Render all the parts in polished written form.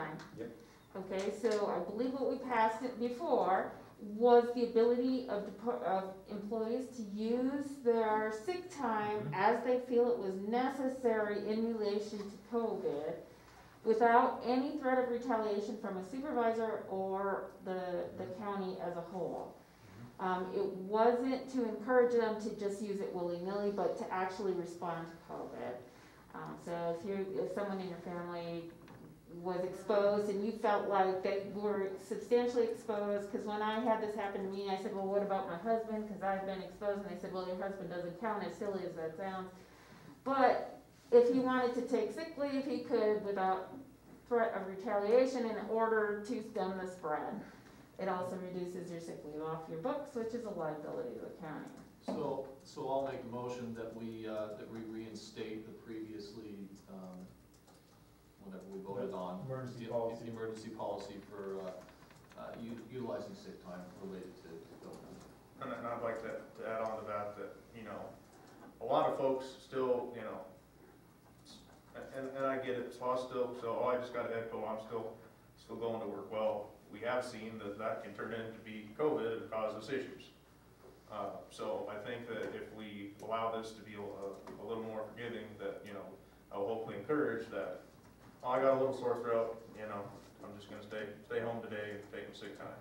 time. Yep. Okay, so I believe what we passed it before was the ability of employees to use their sick time as they feel it was necessary in relation to COVID, without any threat of retaliation from a supervisor or the county as a whole. It wasn't to encourage them to just use it willy-nilly, but to actually respond to COVID. So if someone in your family was exposed and you felt like they were substantially exposed, because when I had this happen to me, I said, well, what about my husband, because I've been exposed, and they said, well, your husband doesn't count, as silly as that sounds. But if he wanted to take sick leave, he could without threat of retaliation in order to stem the spread. It also reduces your sick leave off your books, which is a liability to the county. So I'll make a motion that we reinstate the previously, whatever we voted on. Emergency policy. The emergency policy for utilizing sick time related to COVID. And I'd like to add on to that, you know, a lot of folks still, you know, and I get it, so I just got a head cold, I'm still going to work. Well, we have seen that can turn into be COVID and cause us issues. So I think that if we allow this to be a little more forgiving, that, you know, I will hopefully encourage that, oh, I got a little sore throat, you know, I'm just going to stay home today and take some sick time.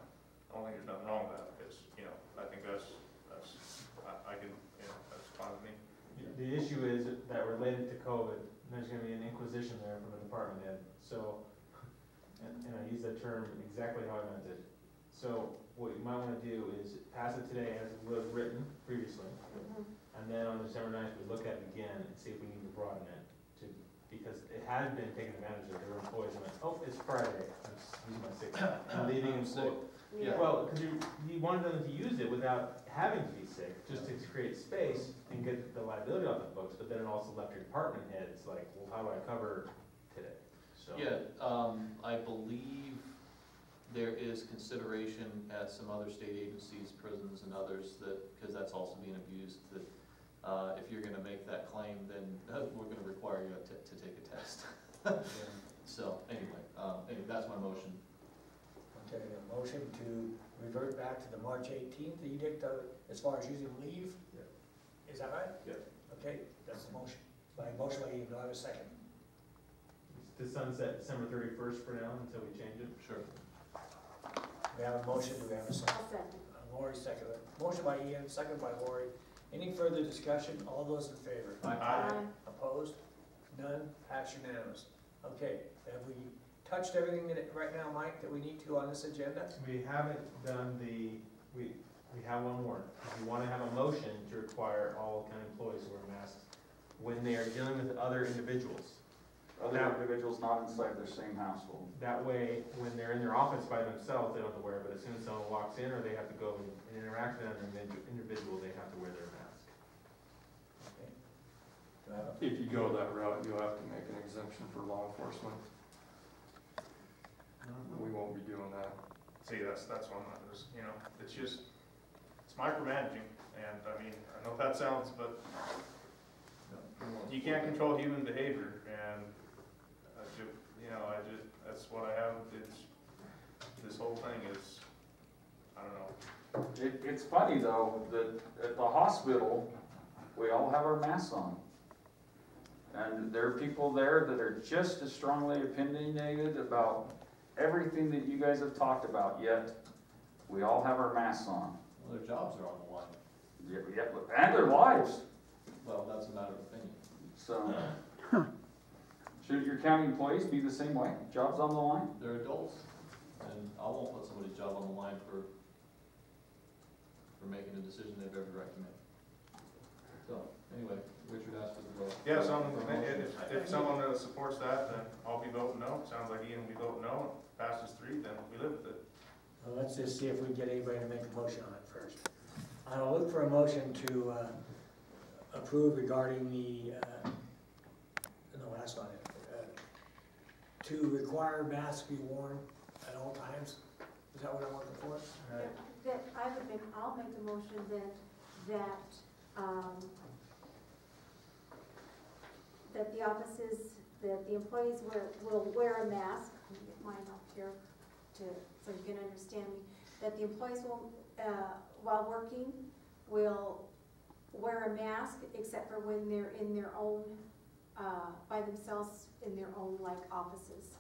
I don't think there's nothing wrong with that, because, you know, I think I can, you know, that's fine with me. The issue is that related to COVID, and there's going to be an inquisition there from the department head. So, and I use that term exactly how I meant it. So what you might want to do is pass it today as it was written previously, and then on December 9th we look at it again and see if we need to broaden it because it had been taken advantage of. There were employees who went, oh, it's Friday, I'm just using my sick time. I'm leaving employee. Yeah. Well, because you wanted them to use it without having to be sick, just to create space and get the liability off the books, but then it also left your department heads like, well, how do I cover today? So. Yeah, I believe there is consideration at some other state agencies, prisons and others, that, because that's also being abused, that if you're going to make that claim, then we're going to require you to take a test. So anyway, that's my motion. Okay, a motion to revert back to the March 18th edict as far as using leave? Yeah. Is that right? Yeah. Okay, that's the motion. By motion by Ian, do I have a second? To sunset December 31st for now until we change it? Sure. We have a motion, do we have a second? I'll second. Lori second. Motion by Ian, second by Lori. Any further discussion? All those in favor? Aye. Opposed? None? Pass unanimous. Okay, have we touched everything right now, Mike, that we need to on this agenda? We haven't done we have one more. We want to have a motion to require all county employees to wear masks when they are dealing with other individuals. Other individuals not inside their same household. That way, when they're in their office by themselves, they don't have to wear it, but as soon as someone walks in or they have to go and interact with another individual, they have to wear their mask. Okay. Do I have a If you go that route, you'll have to make an exemption for law enforcement. We won't be doing that. See, that's one that is, you know, it's micromanaging, and I mean, I know that sounds, but you can't control human behavior, and you know, that's what I have. This whole thing is, I don't know. It's funny though that at the hospital we all have our masks on, and there are people there that are just as strongly opinionated about everything that you guys have talked about. Yet we all have our masks on. Well, their jobs are on the line. Yeah, and their lives. Well, that's a matter of opinion. So, should your county employees be the same way? Jobs on the line? They're adults, and I won't put somebody's job on the line for making a decision they've every right to make. So, anyway, Richard asked for the vote. Yeah, if someone supports that, then I'll be voting no. Sounds like Ian will be voting no. Passes 3, then we live with it. Well, let's just see if we can get anybody to make a motion on it first. I'll look for a motion to approve regarding the, no, that's not it, to require masks be worn at all times. Is that what I'm looking for? I'll make the motion that the offices that the employees will wear a mask. Let me get mine up here so you can understand me. That the employees will, while working, will wear a mask except for when they're in their own, by themselves in their own offices,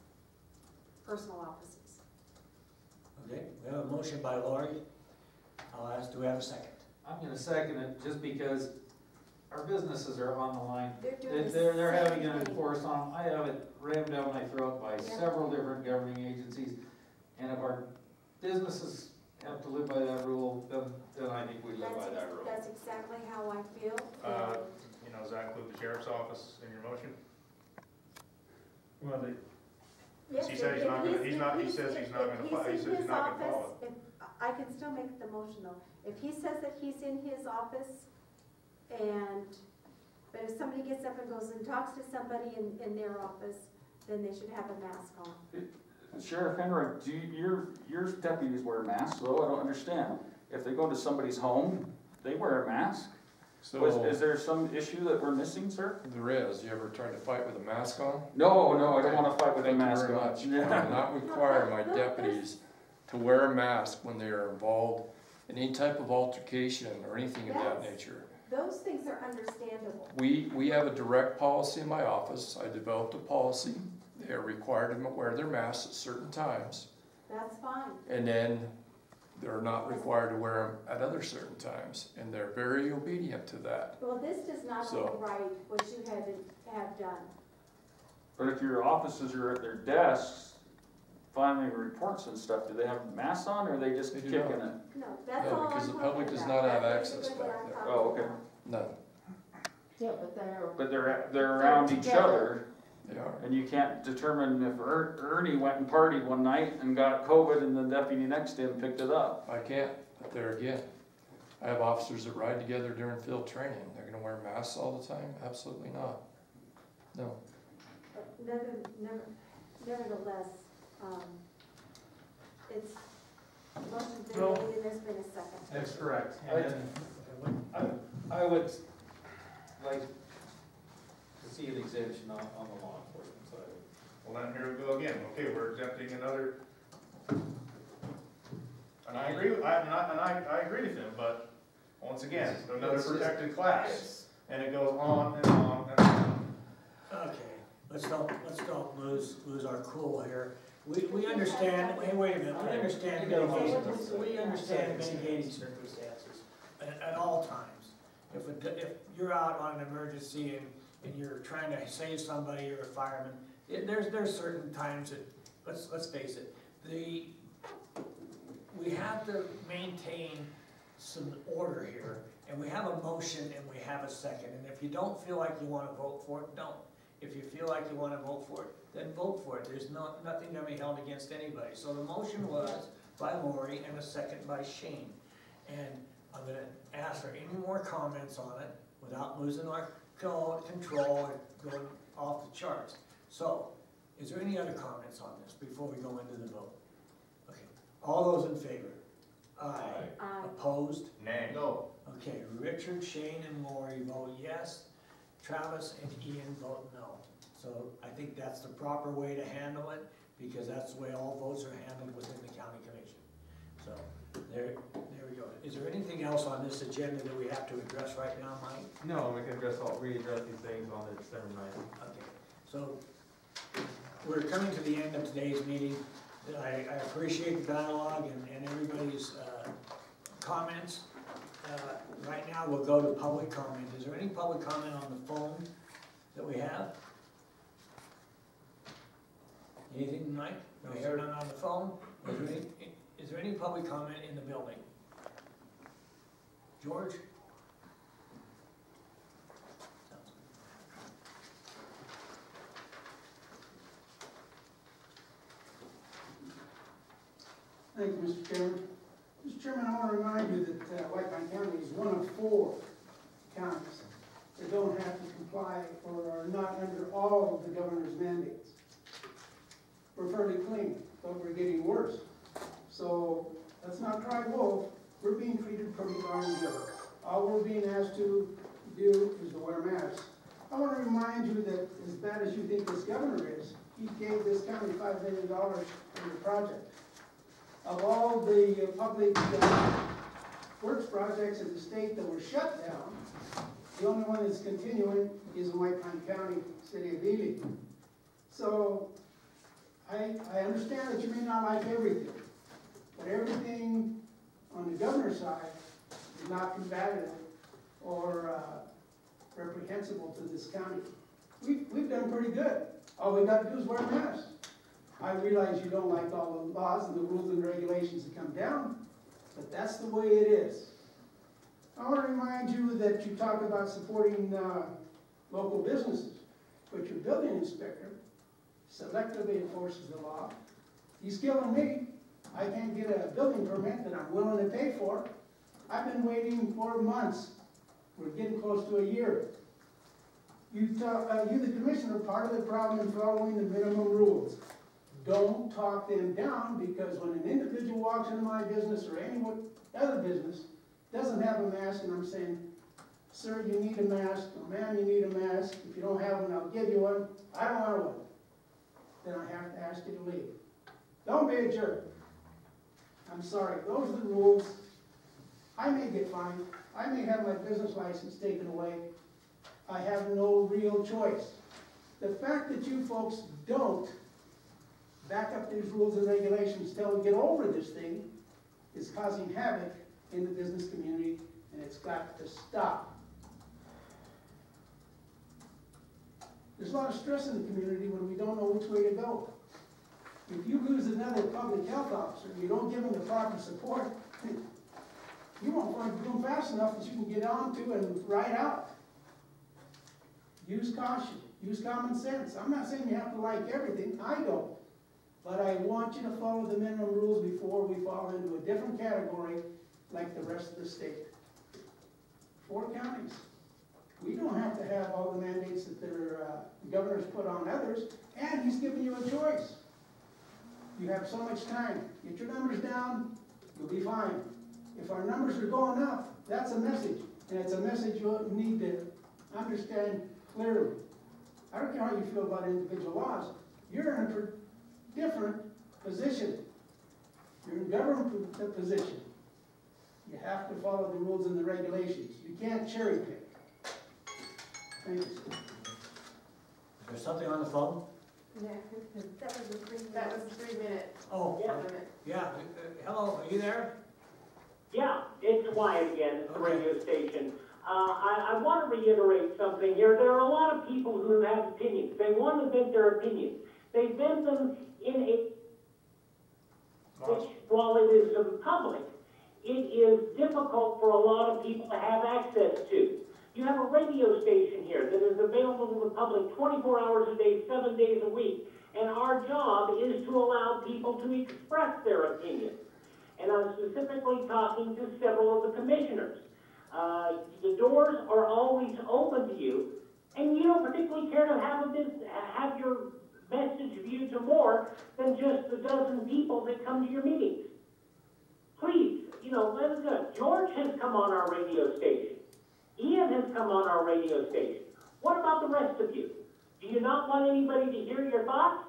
personal offices. Okay, we have a motion by Lori. I'll ask, do we have a second? I'm gonna second it just because our businesses are on the line. They're doing the They're having same it thing. enforced on, I have it rammed down my throat by Yeah. several different governing agencies. And if our businesses have to live by that rule, then I think we live by that rule. That's exactly how I feel. You know, does that include the sheriff's office in your motion? Well, they, Yes, He said he's if not gonna- he's not- he says he's not if gonna he's follow- he in says he's his not gonna office, I can still make the motion though. If he says that he's in his office but if somebody gets up and goes and talks to somebody in their office, then they should have a mask on. Sheriff Henry, your deputies wear masks though? I don't understand. If they go to somebody's home, they wear a mask? Is there some issue that we're missing, sir? There is. You ever tried to fight with a mask on? No, I don't wanna fight with a Thank you mask very on. much. I do not require my deputies to wear a mask when they are involved in any type of altercation or anything of that Yes. nature. Those things are understandable. We have a direct policy in my office. I developed a policy. They are required to wear their masks at certain times. That's fine. And then they're not required to wear them at other certain times. And they're very obedient to that. Well, this does not So- override what you have done. But if your officers are at their desks filing reports and stuff, do they have masks on or are they just They do kicking not. it? No, that's No, all I'm because the talking public does about. not have That's access basically what back I'm there. talking Oh, okay. about. None. Yeah, but they're. But they're around each together. other They are. and you can't determine if Ernie went and partied one night and got COVID and the deputy next to him picked it up. I can't, but there again, I have officers that ride together during field training. They're gonna wear masks all the time? Absolutely not. No. But nevertheless, it's, motion's been No. made and there's been a second. that's correct. And then, I would like to see an exemption on the law enforcement side. Well, then here we go again. Okay, we're exempting another. And I agree, I agree with him, but once again, another It's just- protected class. And it goes on and on and on. Okay, let's don't lose our cool here. We understand, hey, wait a minute, we understand mitigating circumstances at all times. If you're out on an emergency and you're trying to save somebody or a fireman, there's certain times that, let's face it, we have to maintain some order here, and we have a motion and we have a second, and if you don't feel like you wanna vote for it, don't. If you feel like you wanna vote for it, then vote for it. There's nothing gonna be held against anybody. So the motion was by Lori and a second by Shane. And I'm gonna ask for any more comments on it without losing our control and going off the charts. So, is there any other comments on this before we go into the vote? Okay, all those in favor? Aye. Opposed? Nay. No. Okay, Richard, Shane, and Lori vote yes. Travis and Ian vote no. So I think that's the proper way to handle it, because that's the way all votes are handled within the county commission. So, there we go. Is there anything else on this agenda that we have to address right now, Mike? no, we can readdress these things on the December 9th. Okay, so we're coming to the end of today's meeting. I appreciate the dialogue and everybody's comments. Right now, we'll go to public comment. Is there any public comment on the phone that we have? Anything, Mike? We hear none on the phone? Is there any public comment in the building? George? Thank you, Mr. Chairman. Mr. Chairman, I want to remind you that White Pine County is one of 4 counties that don't have to comply or are not under all of the governor's mandates. We're fairly clean, but we're getting worse. So let's not cry wolf. We're being treated pretty darn good. All we're being asked to do is to wear masks I want to remind you that as bad as you think this governor is, he gave this county $5 million for the project. Of all the public works projects in the state that were shut down, the only one that's continuing is in White Pine County, city of Ely. So I understand that you may not like everything, but everything on the governor's side is not combative or reprehensible to this county. We've done pretty good. All we got to do is wear a mask. I realize you don't like all the laws and the rules and regulations that come down, but that's the way it is. I want to remind you that you talk about supporting local businesses, but your building inspector selectively enforces the law. He's killing me. I can't get a building permit that I'm willing to pay for. I've been waiting for months. We're getting close to a year. You, the commissioner, are part of the problem in following the minimum rules. Don't talk them down, because when an individual walks into my business or any other business, doesn't have a mask, and I'm saying, sir, you need a mask, or ma'am, you need a mask. If you don't have one, I'll give you one. I don't want one. Then I have to ask you to leave. Don't be a jerk. I'm sorry, those are the rules. I may get fined. I may have my business license taken away. I have no real choice. The fact that you folks don't back up these rules and regulations till we get over this thing is causing havoc in the business community, and it's got to stop. There's a lot of stress in the community when we don't know which way to go. If you lose another public health officer and you don't give them the proper support, you won't find it going fast enough that you can get on to and ride out. Use caution, use common sense. I'm not saying you have to like everything, I don't. But I want you to follow the minimum rules before we fall into a different category like the rest of the state. 4 counties. We don't have to have all the mandates that the governor's put on others, and he's giving you a choice. You have so much time. Get your numbers down, you'll be fine. If our numbers are going up, that's a message, and it's a message you'll need to understand clearly. I don't care how you feel about individual laws. You're in a different position. You're in government position. You have to follow the rules and the regulations. You can't cherry pick. Thank you, sir. Is there something on the phone? No, that was a 3 minute. That was 3 minutes. Oh, limit. yeah. Hello, are you there? Yeah, it's Wyatt again, at the Okay. radio station. I want to reiterate something here. There are a lot of people who have opinions. They want to vent their opinions. They vent them in a, which, while it is public, it is difficult for a lot of people to have access to. You have a radio station here that is available to the public 24 hours a day, 7 days a week. And our job is to allow people to express their opinions. And I'm specifically talking to several of the commissioners. The doors are always open to you, and you don't particularly care to have your message viewed to more than just the dozen people that come to your meetings. Please, let us go. George has come on our radio station. Ian has come on our radio station. What about the rest of you? Do you not want anybody to hear your thoughts?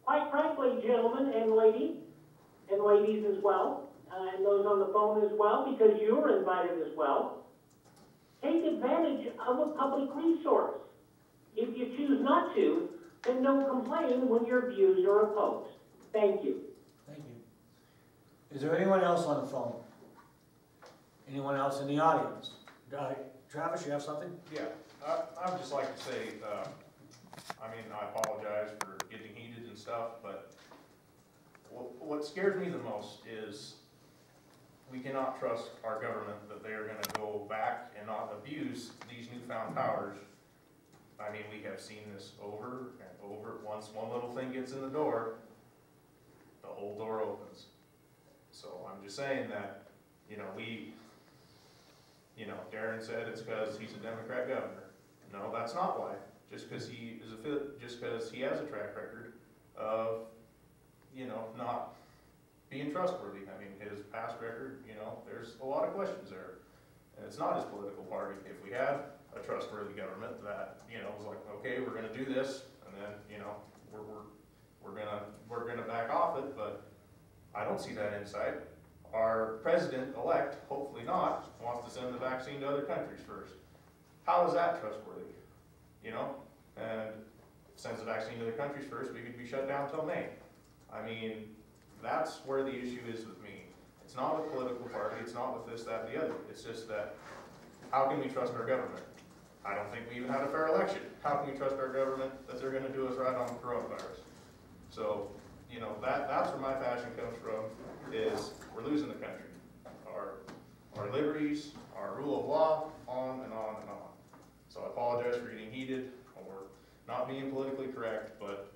Quite frankly, gentlemen and ladies as well, and those on the phone as well, because you are invited as well, take advantage of a public resource. If you choose not to, then don't complain when your views are opposed. Thank you. Thank you. Is there anyone else on the phone? Anyone else in the audience? Travis, you have something? Yeah, I would just like to say, I apologize for getting heated and stuff, but what scares me the most is we cannot trust our government that they are going to go back and not abuse these newfound powers. We have seen this over and over. Once one little thing gets in the door, the whole door opens. So I'm just saying that, Darren said it's because he's a Democrat governor. No, that's not why. Just because he has a track record of, not being trustworthy. His past record, there's a lot of questions there. And it's not his political party. If we had a trustworthy government that, you know, was like, okay, we're gonna do this, and then, you know, we're gonna back off it, but I don't see that insight. Our president-elect, hopefully not, wants to send the vaccine to other countries first. How is that trustworthy? You know, and sends the vaccine to other countries first, we could be shut down till May. I mean, that's where the issue is with me. It's not with political party, it's not with this, that, and the other. It's just that, how can we trust our government? I don't think we even had a fair election. How can we trust our government that they're gonna do us right on the coronavirus? So, you know, that's where my passion comes from, is we're losing the country. Our liberties, our rule of law, on and on and on. So I apologize for getting heated, or not being politically correct, but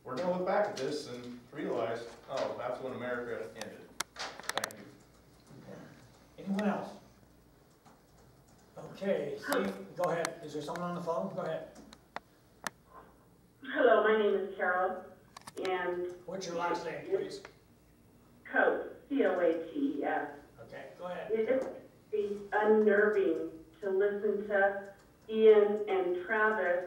we're gonna look back at this and realize, oh, that's when America ended. Thank you. Anyone else? Okay, Steve, go ahead. Is there someone on the phone? Go ahead. Hello, my name is Carol, and What's your last name, please? Coates, C-O-A-T-E-S. Okay, go ahead. It's unnerving to listen to Ian and Travis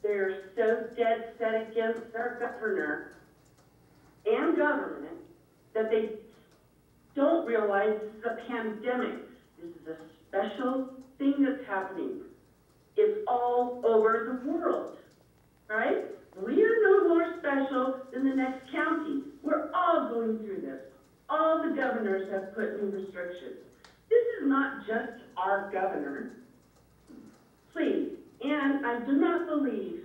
they're so dead set against our governor and government that they don't realize this is a pandemic. This is a special thing that's happening. It's all over the world, right? We are no more special than the next county. We're all going through this. All the governors have put new restrictions. This is not just our governor. Please, and I do not believe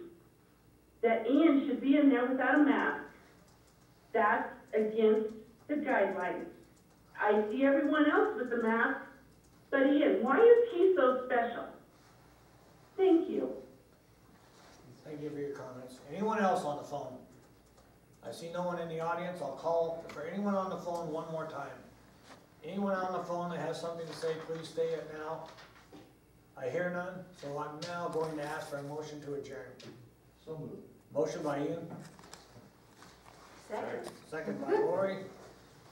that Ian should be in there without a mask. That's against the guidelines. I see everyone else with the mask, but Ian, why is he so special? Thank you. Thank you for your comments. Anyone else on the phone? I see no one in the audience. I'll call for anyone on the phone one more time. Anyone on the phone that has something to say, please say it now. I hear none, so I'm now going to ask for a motion to adjourn. So moved. Motion by Ian, Second. second by Lori.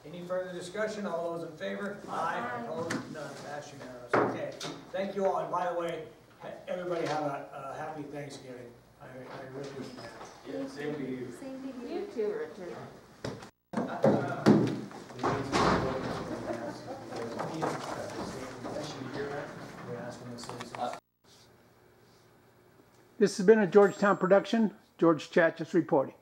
Any further discussion? All those in favor? Aye. Opposed? None. Passed unanimous. Okay. Thank you all. And by the way, everybody have a happy Thanksgiving. I really mean that. Yeah, same to you. Same to You too, Richard. This has been a Georgetown production. George Chachis reporting.